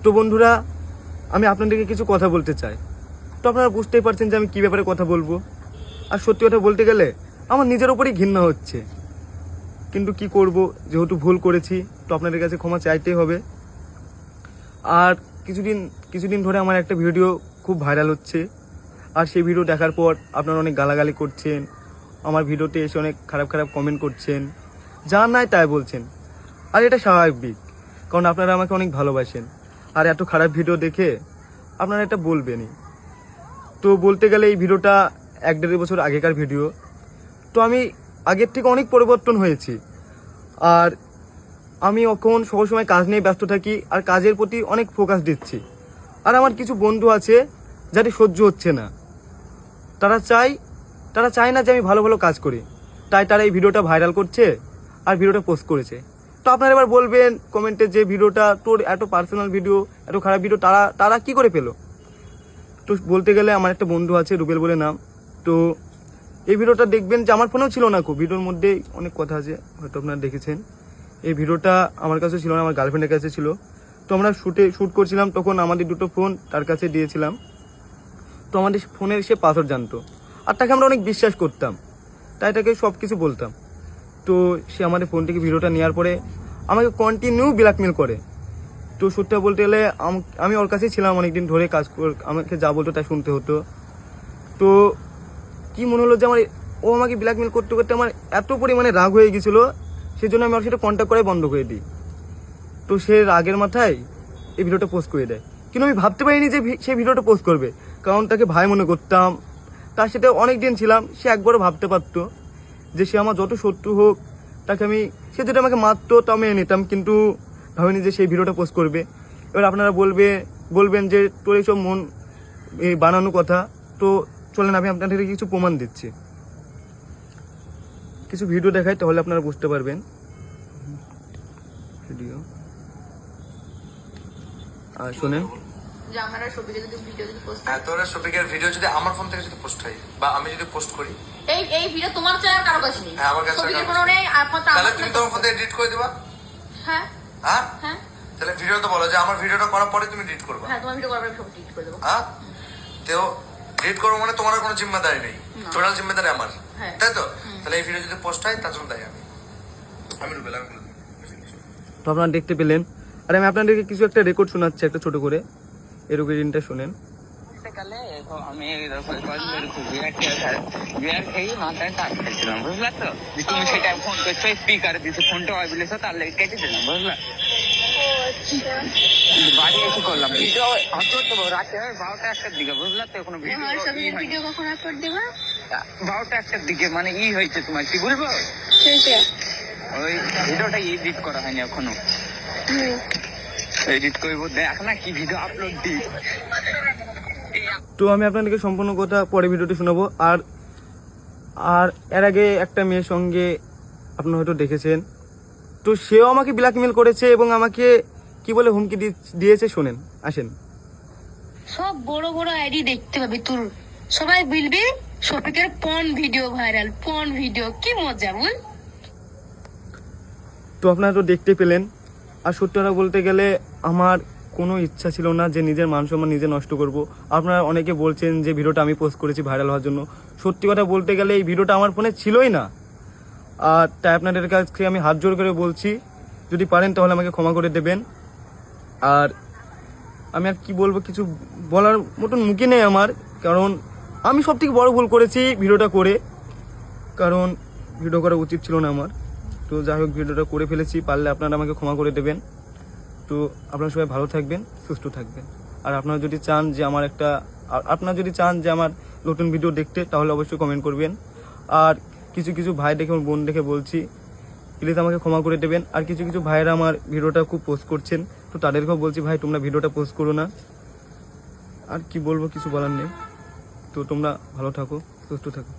তো বন্ধুরা, আমি আপনাদেরকে কিছু কথা বলতে চাই। তো আপনারা বুঝতেই পারছেন যে আমি কী ব্যাপারে কথা বলবো। আর সত্যি কথা বলতে গেলে আমার নিজের ওপরই ঘৃণা হচ্ছে, কিন্তু কি করব, যেহেতু ভুল করেছি তো আপনাদের কাছে ক্ষমা চাইতেই হবে। আর কিছুদিন ধরে আমার একটা ভিডিও খুব ভাইরাল হচ্ছে, আর সেই ভিডিও দেখার পর আপনারা অনেক গালাগালি করছেন, আমার ভিডিওতে এসে অনেক খারাপ খারাপ কমেন্ট করছেন, যা নাই তাই বলছেন। আর এটা স্বাভাবিক, কারণ আপনারা আমাকে অনেক ভালোবাসেন। আর এত খারাপ ভিডিও দেখে আপনারা এটা বলবেনই। তো বলতে গেলে এই ভিডিওটা 1-1.5 বছর আগেকার ভিডিও। তো আমি আগের থেকে অনেক পরিবর্তন হয়েছি। আর আমি এখন সবসময় কাজ নিয়ে ব্যস্ত থাকি, আর কাজের প্রতি অনেক ফোকাস দিচ্ছি। আর আমার কিছু বন্ধু আছে যাদের সহ্য হচ্ছে না, তারা চায় না যে আমি ভালো ভালো কাজ করি, তাই তারা এই ভিডিওটা ভাইরাল করছে আর ভিডিওটা পোস্ট করেছে। তো আপনারা এবার বলবেন কমেন্টে যে ভিডিওটা তোর এত পার্সোনাল ভিডিও, এত খারাপ ভিডিও তারা কি করে পেলো। তো বলতে গেলে আমার একটা বন্ধু আছে, রুবেল বলে নাম। তো এই ভিডিওটা দেখবেন যে আমার ফোনেও ছিল না, ভিডিওর মধ্যে অনেক কথা আছে, হয়তো আপনারা দেখেছেন। এই ভিডিওটা আমার কাছে ছিল না, আমার গার্লফ্রেন্ডের কাছে ছিল। তো আমরা শ্যুট করছিলাম, তখন আমাদের দুটো ফোন তার কাছে দিয়েছিলাম। তো আমাদের ফোনের সে পাসওয়ার্ড জানতো, আর তাকে আমরা অনেক বিশ্বাস করতাম, তাই তাকে সব কিছু বলতাম। তো সে আমাদের ফোন থেকে ভিডিওটা নেওয়ার পরে আমাকে কন্টিনিউ ব্ল্যাকমেল করে। তো সত্যি বলতে গেলে আমি ওর কাছেই ছিলাম অনেকদিন ধরে, আমাকে যা বলতো তাই শুনতে হতো। তো কি মনে হলো যে ও আমাকে ব্ল্যাকমেল করতে করতে আমার এত পরিমাণে রাগ হয়ে গেছিলো, সেই জন্য আমি ওর সাথে কন্ট্যাক্ট করাই বন্ধ করে দিই। তো সে রাগের মাথায় এই ভিডিওটা পোস্ট করে দেয়। কিন্তু আমি ভাবতে পারিনি যে সে ভিডিওটা পোস্ট করবে, কারণ তাকে ভাই মনে করতাম, তার সাথে অনেক দিন ছিলাম। সে একবারও ভাবতে পারতো যে সে আমার যত শত্রু হোক, সে যদি আমাকে মারতো তাও মেনে নিতাম, কিন্তু ভাবিনি যে সেই ভিডিওটা পোস্ট করবে। এবার আপনারা বলবেন যে তোর এইসব বানানো কথা। তো চলেন আমি আপনাদের কিছু প্রমাণ দিচ্ছি, কিছু ভিডিও দেখাই, তাহলে আপনারা বুঝতে পারবেন। ভিডিও শোনেন। যে আমরা সবিকে যদি ভিডিও পোস্ট হ্যাঁ, তোরা সবিকের ভিডিও যদি আমার ফোন থেকে যদি পোস্ট হয় বা আমি যদি পোস্ট করি, এই ভিডিও তোমার চাই আর কারো কাছে নেই। হ্যাঁ, আমার কাছে সবিকের কোনো নেই, তাহলে তুমি তোমার ফোন থেকে এডিট করে দিবা। হ্যাঁ হ্যাঁ হ্যাঁ, তাহলে ভিডিও তো বলো যে আমার ভিডিওটা করার পরে তুমি এডিট করবা। হ্যাঁ তোমার ভিডিও করার পরে সব এডিট করে দেব। হ্যাঁ, তো এডিট করবো মানে তোমার কোনো জিম্মেদারি নেই, টোটাল জিম্মেদারি আমার, তাই তো? তাহলে এই ভিডিও যদি পোস্ট হয় তার জন্য দায়ী আমি রুবেল। তো আপনারা দেখতে পেলেন। আর আমি আপনাদেরকে কিছু একটা রেকর্ড শোনাচ্ছি, একটা ছোট করে, এই রেকর্ডিংটা শোনেন। আমি বিয়ার খেয়ে মাথায় টাক খেয়েছিলাম, বুঝলা তো? তুমি সেটা ফোন করছো, স্পিকার দিছো, ফোনটা অবিলেছো, তার লেগে কেটে দিলাম, বুঝলা? বাড়ি এসে করলাম ভিডিও আপলোড দেবো রাতে 12টা-1টার দিকে, বুঝলা তো? কোনো ভিডিও কখন আপলোড দেবা? 12টা-1টার দিকে, মানে হয়েছে তোমার, কি বলবো, ওই ভিডিওটা এডিট করা হয়নি এখনো, এডিট করবো, দেখ না কি ভিডিও আপলোড দিই। তো আমি আপনাদেরকে সম্পূর্ণ কথা পরে ভিডিওটি শোনাবো। আর এর আগে একটা মেয়ের সঙ্গে আপনারা হয়তো দেখেছেন, তো সেও আমাকে ব্ল্যাকমেল করেছে এবং আমাকে কি বলে হুমকি দিয়েছে, শোনেন, আসেন। সব বড় বড় আইডি দেখতে পাবি তোর, সবাই বলবি শফিকের porn video viral, porn video, কি মজা বল। তো আপনারা তো দেখতে পেলেন। আর সত্যি কথা বলতে গেলে আমার কোনো ইচ্ছা ছিল না যে নিজের মান সম্মান নিজে নষ্ট করব। আপনারা অনেকে বলছেন যে ভিডিওটা আমি পোস্ট করেছি ভাইরাল হওয়ার জন্য। সত্যি কথা বলতে গেলে এই ভিডিওটা আমার ফোনে ছিলই না। আর তাই আপনাদের কাছে আমি হাত জোর করে বলছি, যদি পারেন তাহলে আমাকে ক্ষমা করে দেবেন। আর আমি আর কি বলবো, কিছু বলার মতন মুখে নেই আমার, কারণ আমি সব থেকে বড় ভুল করেছি ভিডিওটা করে, কারণ ভিডিও করা উচিত ছিল না আমার। তো যাই হোক, ভিডিওটা করে ফেলেছি, পারলে আপনারা আমাকে ক্ষমা করে দেবেন। তো আপনারা সবাই ভালো থাকবেন, সুস্থ থাকবেন। আর আপনারা যদি চান যে আমার নতুন ভিডিও দেখতে, তাহলে অবশ্যই কমেন্ট করবেন। আর কিছু ভাই দেখে, বোন দেখে বলছি, প্লিজ আমাকে ক্ষমা করে দেবেন। আর কিছু ভাইয়েরা আমার ভিডিওটা খুব পোস্ট করছেন, তো তাদেরকেও বলছি, ভাই তোমরা ভিডিওটা পোস্ট করো না। আর কি বলবো, কিছু বলার নেই। তো তোমরা ভালো থাকো, সুস্থ থাকো।